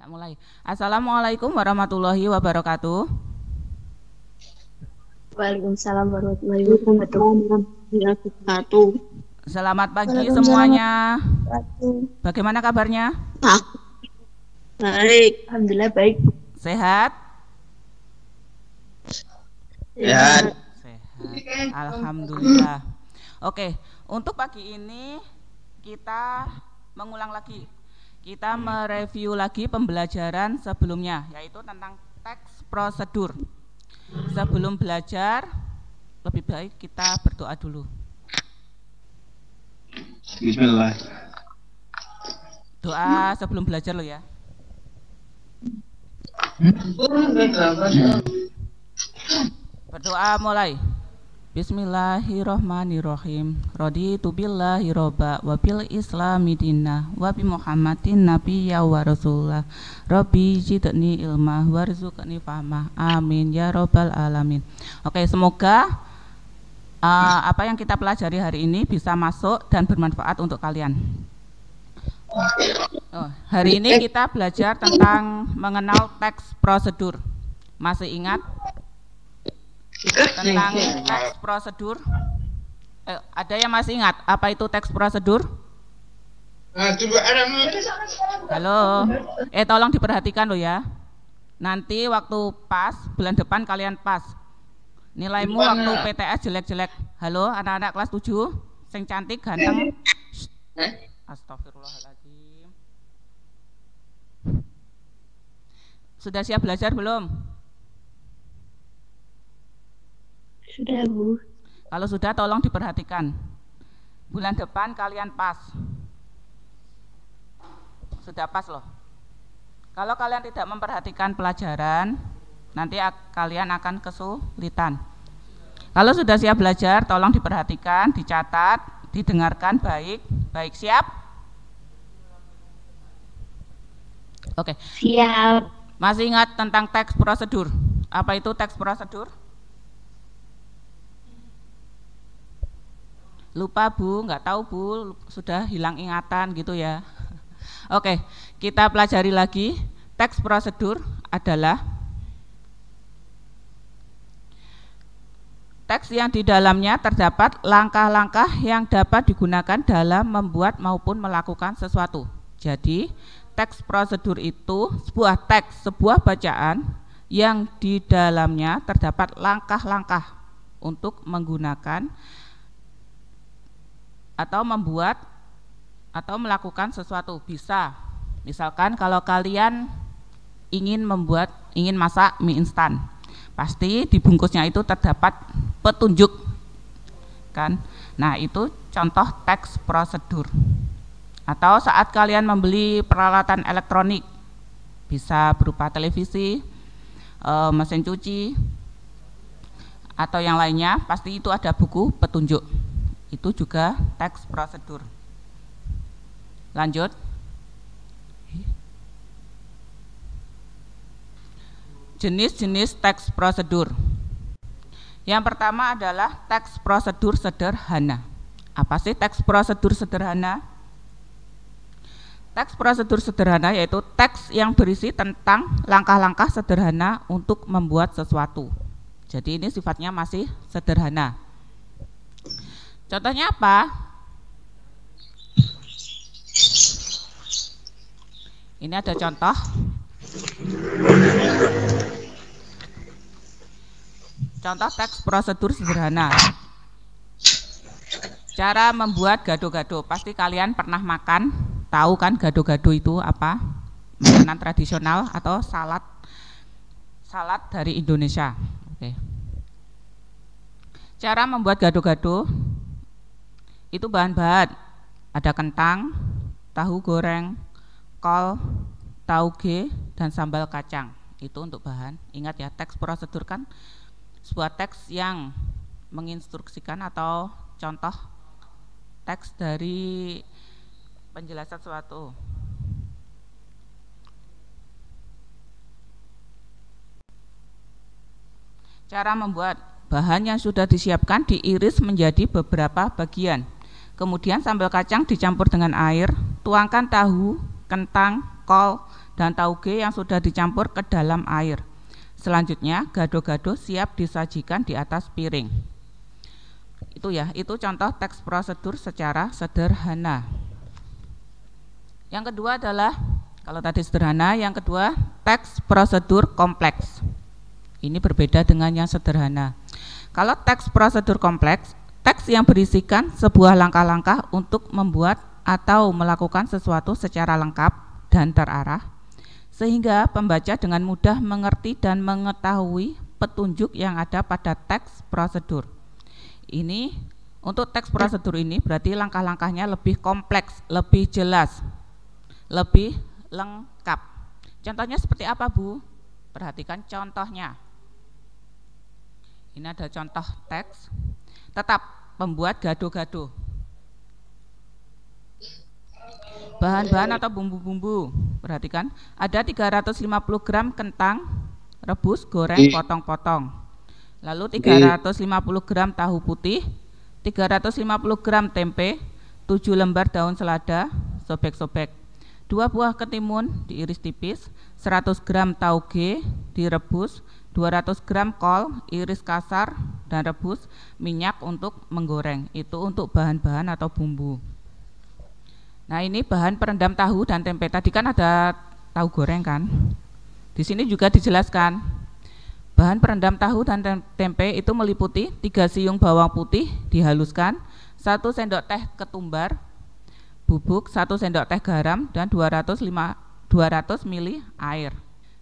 mulai. Assalamualaikum warahmatullahi wabarakatuh. Waalaikumsalam warahmatullahi wabarakatuh. Selamat pagi semuanya. Bagaimana kabarnya? Baik, alhamdulillah baik. Sehat? Sehat. Sehat. Alhamdulillah. Oke, untuk pagi ini kita mengulang lagi. Kita mereview lagi pembelajaran sebelumnya, yaitu tentang teks prosedur. Sebelum belajar, lebih baik kita berdoa dulu. Bismillah. Doa sebelum belajar lo ya. Berdoa mulai. Bismillahirrahmanirrahim. Raditu billahi robba wa bil islami dinna wa bi Muhammadin nabiyya wa rasulullah. Rabbi zidni ilma warzuqni fahma. Amin ya robbal alamin. Oke, semoga apa yang kita pelajari hari ini bisa masuk dan bermanfaat untuk kalian. Hari ini kita belajar tentang mengenal teks prosedur. Masih ingat tentang teks prosedur? Ada yang masih ingat apa itu teks prosedur? Halo, tolong diperhatikan loh ya. Nanti waktu pas, bulan depan kalian pas. Nilaimu waktu PTS jelek-jelek. Halo, anak-anak kelas 7, sing cantik, ganteng. Astagfirullahaladzim. Sudah siap belajar belum? Sudah, Bu. Kalau sudah tolong diperhatikan. Bulan depan kalian pas. Sudah pas loh. Kalau kalian tidak memperhatikan pelajaran, nanti kalian akan kesulitan. Kalau sudah siap belajar, tolong diperhatikan, dicatat, didengarkan baik. Baik, siap? Oke. Siap. Masih ingat tentang teks prosedur? Apa itu teks prosedur? Lupa Bu, nggak tahu Bu, sudah hilang ingatan gitu ya. Oke, kita pelajari lagi. Teks prosedur adalah teks yang di dalamnya terdapat langkah-langkah yang dapat digunakan dalam membuat maupun melakukan sesuatu. Jadi, teks prosedur itu sebuah teks, sebuah bacaan yang di dalamnya terdapat langkah-langkah untuk menggunakan atau membuat atau melakukan sesuatu. Bisa, misalkan kalau kalian ingin masak mie instan, pasti di bungkusnya itu terdapat petunjuk kan. Nah, itu contoh teks prosedur. Atau saat kalian membeli peralatan elektronik, bisa berupa televisi, mesin cuci, atau yang lainnya, pasti itu ada buku petunjuk. Itu juga teks prosedur. Lanjut. Jenis-jenis teks prosedur. Yang pertama adalah teks prosedur sederhana. Apa sih teks prosedur sederhana? Teks prosedur sederhana yaitu teks yang berisi tentang langkah-langkah sederhana untuk membuat sesuatu. Jadi ini sifatnya masih sederhana. Contohnya apa? Ini ada contoh. Contoh teks prosedur sederhana. Cara membuat gado-gado. Pasti kalian pernah makan, tahu kan gado-gado itu apa? Makanan tradisional atau salad dari Indonesia. Oke. Cara membuat gado-gado itu bahan-bahan ada kentang, tahu goreng, kol, tauge, dan sambal kacang. Itu untuk bahan. Ingat ya, teks prosedur kan sebuah teks yang menginstruksikan atau contoh teks dari penjelasan suatu. Cara membuat: bahan yang sudah disiapkan diiris menjadi beberapa bagian. Kemudian sambal kacang dicampur dengan air, tuangkan tahu, kentang, kol, dan tauge yang sudah dicampur ke dalam air. Selanjutnya, gado-gado siap disajikan di atas piring. Itu ya, itu contoh teks prosedur secara sederhana. Yang kedua adalah, kalau tadi sederhana, yang kedua teks prosedur kompleks. Ini berbeda dengan yang sederhana. Kalau teks prosedur kompleks, teks yang berisikan sebuah langkah-langkah untuk membuat atau melakukan sesuatu secara lengkap dan terarah, sehingga pembaca dengan mudah mengerti dan mengetahui petunjuk yang ada pada teks prosedur. Ini, untuk teks prosedur ini berarti langkah-langkahnya lebih kompleks, lebih jelas, lebih lengkap. Contohnya seperti apa, Bu? Perhatikan contohnya. Ini ada contoh teks. Tetap membuat gado-gado. Bahan-bahan atau bumbu-bumbu. Perhatikan, ada 350 gram kentang rebus goreng potong-potong. Lalu 350 gram tahu putih, 350 gram tempe, 7 lembar daun selada, sobek-sobek. 2 buah ketimun diiris tipis, 100 gram tauge direbus, 200 gram kol iris kasar dan rebus, minyak untuk menggoreng. Itu untuk bahan-bahan atau bumbu. Nah, ini bahan perendam tahu dan tempe. Tadi kan ada tahu goreng kan? Di sini juga dijelaskan. Bahan perendam tahu dan tempe itu meliputi 3 siung bawang putih dihaluskan, 1 sendok teh ketumbar bubuk, 1 sendok teh garam, dan 200 ml air.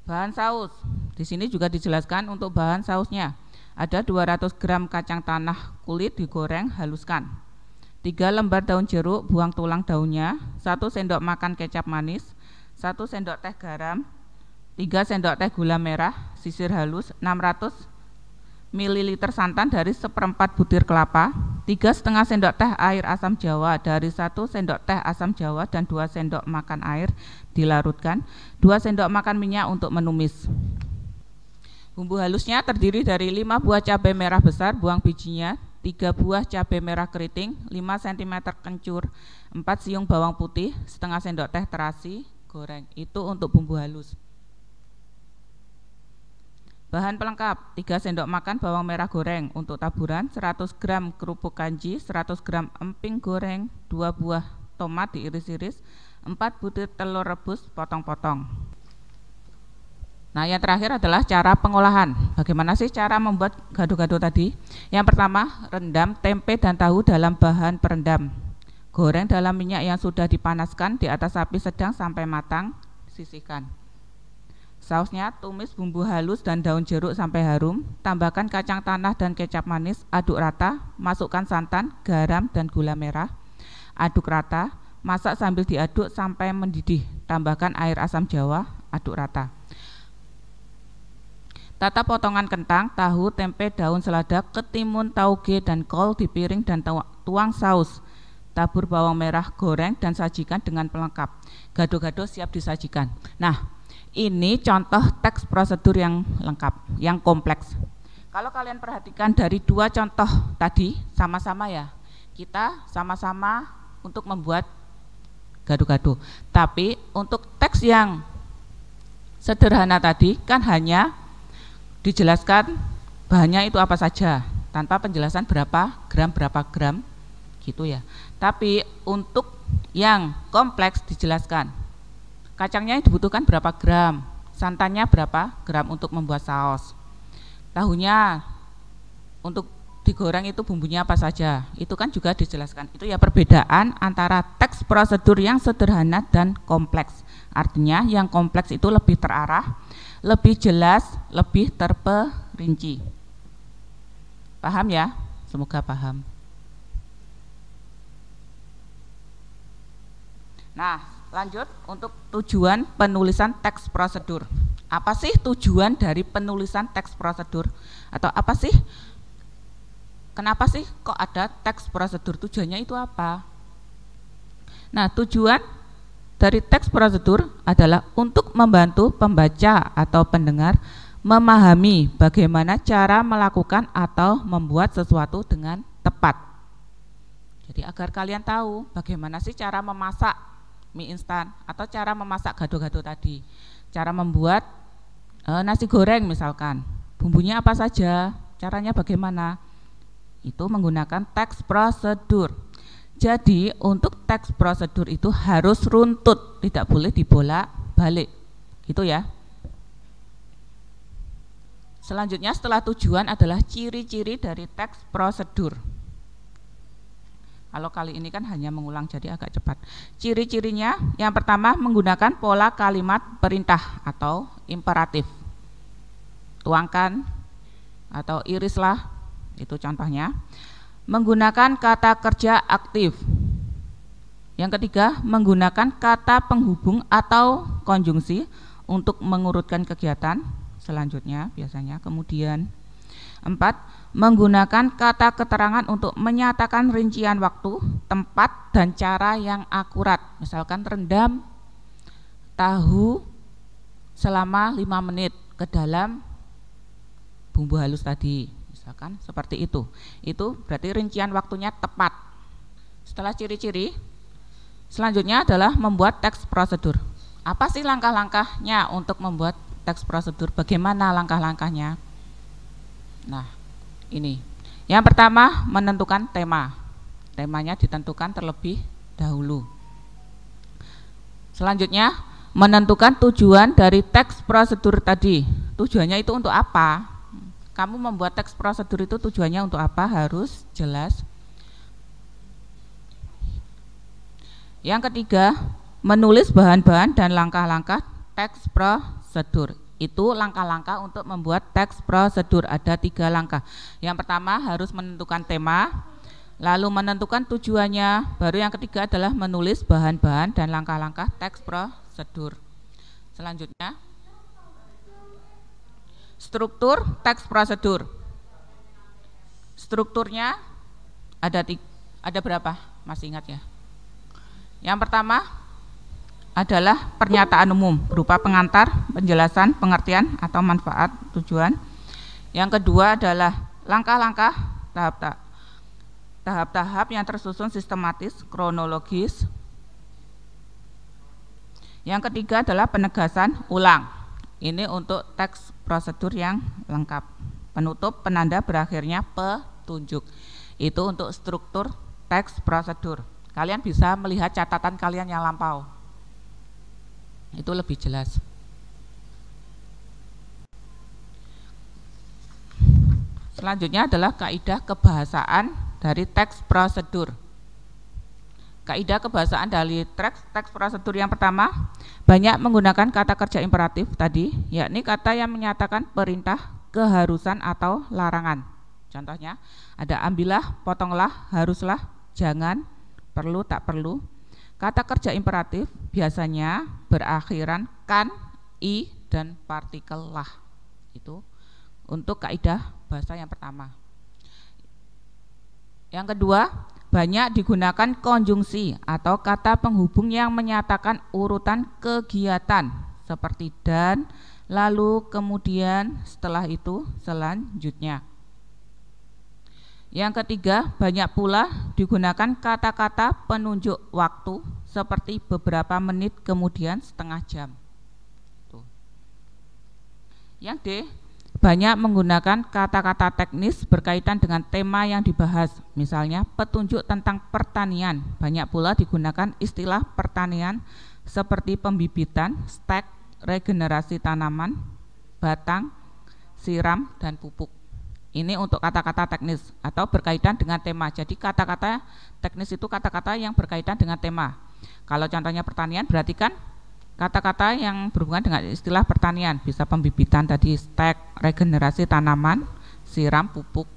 Bahan saus, di sini juga dijelaskan untuk bahan sausnya. Ada 200 gram kacang tanah kulit digoreng haluskan, 3 lembar daun jeruk buang tulang daunnya, 1 sendok makan kecap manis, 1 sendok teh garam, 3 sendok teh gula merah sisir halus, 600 ml santan dari 1/4 butir kelapa, 3,5 sendok teh air asam jawa dari 1 sendok teh asam jawa dan 2 sendok makan air dilarutkan, 2 sendok makan minyak untuk menumis. Bumbu halusnya terdiri dari 5 buah cabai merah besar buang bijinya, 3 buah cabai merah keriting, 5 cm kencur, 4 siung bawang putih, setengah sendok teh terasi goreng. Itu untuk bumbu halus. Bahan pelengkap, 3 sendok makan bawang merah goreng untuk taburan, 100 gram kerupuk kanji, 100 gram emping goreng, 2 buah tomat diiris-iris, 4 butir telur rebus potong-potong. Nah, yang terakhir adalah cara pengolahan. Bagaimana sih cara membuat gado-gado tadi? Yang pertama, rendam tempe dan tahu dalam bahan perendam. Goreng dalam minyak yang sudah dipanaskan di atas api sedang sampai matang, sisihkan. Sausnya tumis bumbu halus dan daun jeruk sampai harum, tambahkan kacang tanah dan kecap manis, aduk rata, masukkan santan, garam dan gula merah, aduk rata, masak sambil diaduk sampai mendidih, tambahkan air asam jawa, aduk rata. Tata potongan kentang, tahu, tempe, daun selada, ketimun, tauge dan kol di piring dan tuang saus. Tabur bawang merah goreng dan sajikan dengan pelengkap. Gado-gado siap disajikan. Nah, ini contoh teks prosedur yang lengkap, yang kompleks. Kalau kalian perhatikan dari 2 contoh tadi, sama-sama ya, kita sama-sama untuk membuat gado-gado. Tapi untuk teks yang sederhana tadi kan hanya dijelaskan bahannya itu apa saja, tanpa penjelasan berapa gram gitu ya. Tapi untuk yang kompleks dijelaskan. Kacangnya dibutuhkan berapa gram, santannya berapa gram untuk membuat saus, tahunya untuk digoreng itu bumbunya apa saja, itu kan juga dijelaskan. Itu ya perbedaan antara teks prosedur yang sederhana dan kompleks. Artinya yang kompleks itu lebih terarah, lebih jelas, lebih terperinci. Paham ya? Semoga paham. Nah, lanjut untuk tujuan penulisan teks prosedur. Apa sih tujuan dari penulisan teks prosedur? Atau apa sih? Kenapa sih kok ada teks prosedur? Tujuannya itu apa? Nah, tujuan dari teks prosedur adalah untuk membantu pembaca atau pendengar memahami bagaimana cara melakukan atau membuat sesuatu dengan tepat. Jadi agar kalian tahu bagaimana sih cara memasak mie instan atau cara memasak gado-gado tadi. Cara membuat nasi goreng misalkan, bumbunya apa saja, caranya bagaimana, itu menggunakan teks prosedur. Jadi untuk teks prosedur itu harus runtut, tidak boleh dibolak-balik, gitu ya. Selanjutnya setelah tujuan adalah ciri-ciri dari teks prosedur. Kalau kali ini kan hanya mengulang jadi agak cepat. Ciri-cirinya yang pertama menggunakan pola kalimat perintah atau imperatif. Tuangkan atau irislah, itu contohnya. Menggunakan kata kerja aktif. Yang ketiga, menggunakan kata penghubung atau konjungsi untuk mengurutkan kegiatan selanjutnya biasanya. Kemudian 4, menggunakan kata keterangan untuk menyatakan rincian waktu, tempat, dan cara yang akurat. Misalkan rendam tahu selama 5 menit ke dalam bumbu halus tadi, misalkan seperti itu. Itu berarti rincian waktunya tepat. Setelah ciri-ciri, selanjutnya adalah membuat teks prosedur. Apa sih langkah-langkahnya untuk membuat teks prosedur? Bagaimana langkah-langkahnya? Nah, ini. Yang pertama, menentukan tema. Temanya ditentukan terlebih dahulu. Selanjutnya, menentukan tujuan dari teks prosedur tadi. Tujuannya itu untuk apa? Kamu membuat teks prosedur itu tujuannya untuk apa? Harus jelas. Yang ketiga, menulis bahan-bahan dan langkah-langkah teks prosedur. Itu langkah-langkah untuk membuat teks prosedur. Ada 3 langkah. Yang pertama harus menentukan tema, lalu menentukan tujuannya, baru yang ketiga adalah menulis bahan-bahan dan langkah-langkah teks prosedur. Selanjutnya, struktur teks prosedur. Strukturnya ada berapa? Masih ingat ya? Yang pertama adalah pernyataan umum berupa pengantar, penjelasan, pengertian atau manfaat, tujuan. Yang kedua adalah langkah-langkah, tahap-tahap yang tersusun sistematis, kronologis. Yang ketiga adalah penegasan ulang. Ini untuk teks prosedur yang lengkap. Penutup, penanda berakhirnya petunjuk. Itu untuk struktur teks prosedur. Kalian bisa melihat catatan kalian yang lampau. Itu lebih jelas. Selanjutnya adalah kaidah kebahasaan dari teks prosedur. Kaidah kebahasaan dari teks prosedur yang pertama, banyak menggunakan kata kerja imperatif tadi, yakni kata yang menyatakan perintah, keharusan atau larangan. Contohnya ada ambillah, potonglah, haruslah, jangan, perlu, tak perlu. Kata kerja imperatif biasanya berakhiran kan, i, dan partikel lah. Itu untuk kaidah bahasa yang pertama. Yang kedua, banyak digunakan konjungsi atau kata penghubung yang menyatakan urutan kegiatan seperti dan, lalu, kemudian, setelah itu, selanjutnya. Yang ketiga, banyak pula digunakan kata-kata penunjuk waktu seperti beberapa menit kemudian, setengah jam. Tuh. Yang D, banyak menggunakan kata-kata teknis berkaitan dengan tema yang dibahas. Misalnya petunjuk tentang pertanian, banyak pula digunakan istilah pertanian seperti pembibitan, stek, regenerasi tanaman, batang, siram, dan pupuk. Ini untuk kata-kata teknis atau berkaitan dengan tema. Jadi kata-kata teknis itu kata-kata yang berkaitan dengan tema. Kalau contohnya pertanian berarti kan kata-kata yang berhubungan dengan istilah pertanian. Bisa pembibitan tadi, stek, regenerasi tanaman, siram, pupuk,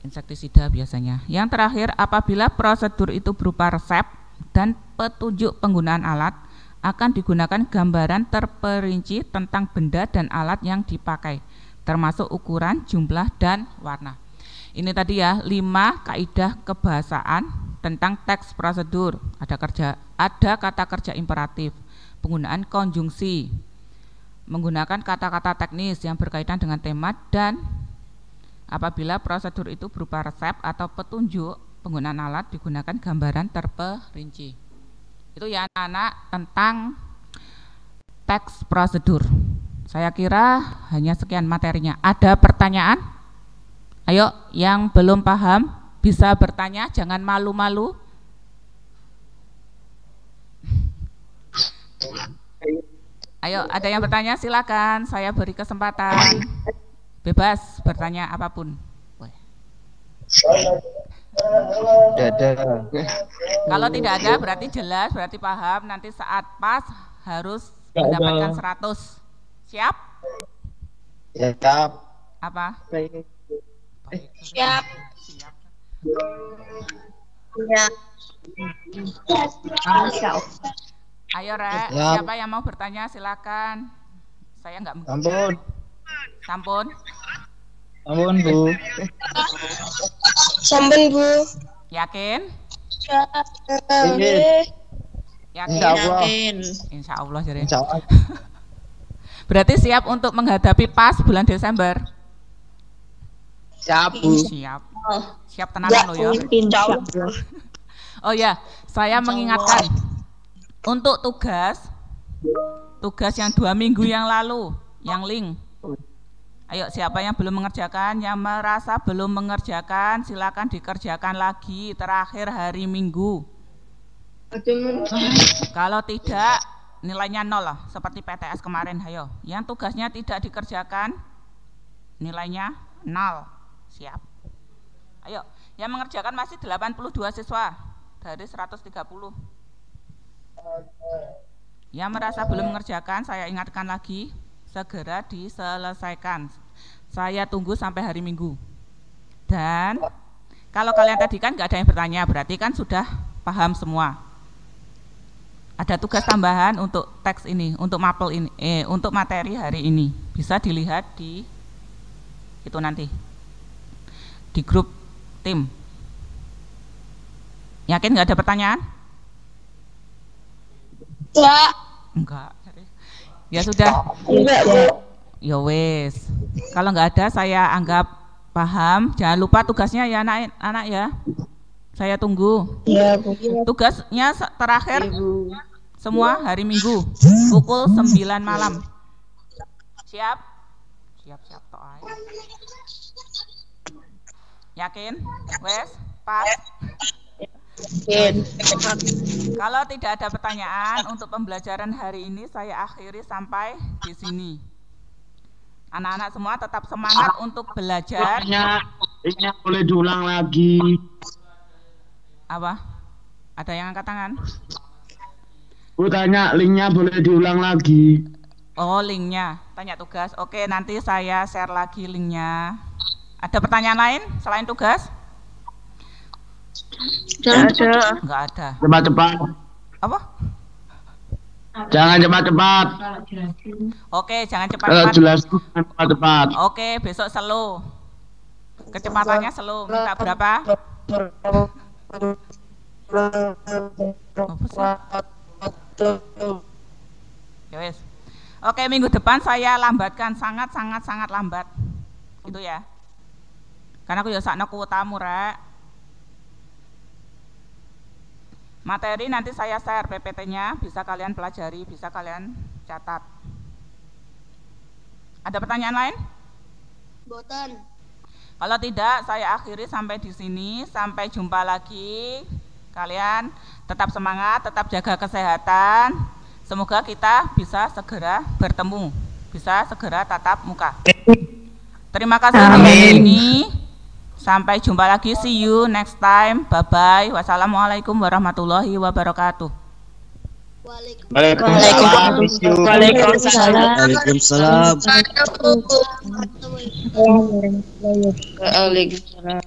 insektisida biasanya. Yang terakhir, apabila prosedur itu berupa resep dan petunjuk penggunaan alat, akan digunakan gambaran terperinci tentang benda dan alat yang dipakai, termasuk ukuran, jumlah, dan warna. Ini tadi ya 5 kaidah kebahasaan tentang teks prosedur. Ada kata kerja imperatif, penggunaan konjungsi, menggunakan kata-kata teknis yang berkaitan dengan tema, dan apabila prosedur itu berupa resep atau petunjuk penggunaan alat, digunakan gambaran terperinci. Itu ya anak-anak tentang teks prosedur. Saya kira hanya sekian materinya. Ada pertanyaan? Ayo, yang belum paham bisa bertanya, jangan malu-malu. Ayo, ada yang bertanya silakan, saya beri kesempatan. Bebas bertanya apapun. Kalau tidak ada berarti jelas, berarti paham. Nanti saat pas harus mendapatkan 100. Siap? Siap. Apa? Siap. Siap. Ayo Rek, siapa yang mau bertanya silakan. Saya nggak mungkin. Ampun. Sampun. Ampun, Bu. Sampun, Bu. Yakin? Ingin. Yakin? Insya Allah. Insya Allah jadi. Insya Allah. Berarti siap untuk menghadapi pas bulan Desember? Siap, Bu. Siap. Siap tenanan lo ya. Insya Allah. Oh ya, saya mengingatkan untuk tugas yang 2 minggu yang lalu, yang link. Ayo, siapa yang belum mengerjakan, yang merasa belum mengerjakan, silakan dikerjakan lagi terakhir hari Minggu. Kalau tidak, nilainya 0 lah, seperti PTS kemarin. Ayo, yang tugasnya tidak dikerjakan, nilainya 0. Siap. Ayo, yang mengerjakan masih 82 siswa dari 130. Yang merasa belum mengerjakan, saya ingatkan lagi, segera diselesaikan. Saya tunggu sampai hari Minggu. Dan kalau kalian tadi kan nggak ada yang bertanya, berarti kan sudah paham semua. Ada tugas tambahan untuk teks ini, untuk mapel ini, untuk materi hari ini. Bisa dilihat di itu nanti di grup tim. Yakin nggak ada pertanyaan? Enggak. Ya sudah. Enggak, Bu. Ya wes. Kalau nggak ada saya anggap paham. Jangan lupa tugasnya ya anak-anak ya. Saya tunggu. Ya, Bu. Tugasnya terakhir semua hari Minggu pukul 9 malam. Siap? Siap toh. Yakin? Wes? Pas? Kalau tidak ada pertanyaan untuk pembelajaran hari ini saya akhiri sampai di sini. Anak-anak semua tetap semangat untuk belajar. Ini boleh diulang lagi. Apa? Ada yang angkat tangan? Bu tanya linknya boleh diulang lagi. Oh, linknya. Tanya tugas. Oke, nanti saya share lagi linknya. Ada pertanyaan lain selain tugas? Enggak ada. Cepat-cepat. Apa? Jangan cepat-cepat. Oke, jangan cepat-cepat. Jelas cepat-cepat. Oke, besok slow. Kecepatannya slow. Minta berapa? Apa sih? Ya wes. Oke, minggu depan saya lambatkan, sangat lambat. Gitu ya. Karena aku ya sakno kuotamu, Rek. Materi nanti saya share PPT-nya, bisa kalian pelajari, bisa kalian catat. Ada pertanyaan lain? Boten. Kalau tidak, saya akhiri sampai di sini. Sampai jumpa lagi. Kalian tetap semangat, tetap jaga kesehatan. Semoga kita bisa segera bertemu, bisa segera tatap muka. Terima kasih untuk hari ini. Sampai jumpa lagi, see you next time. Bye-bye. Wassalamualaikum warahmatullahi wabarakatuh. Waalaikumsalam. Waalaikumsalam. Waalaikumsalam.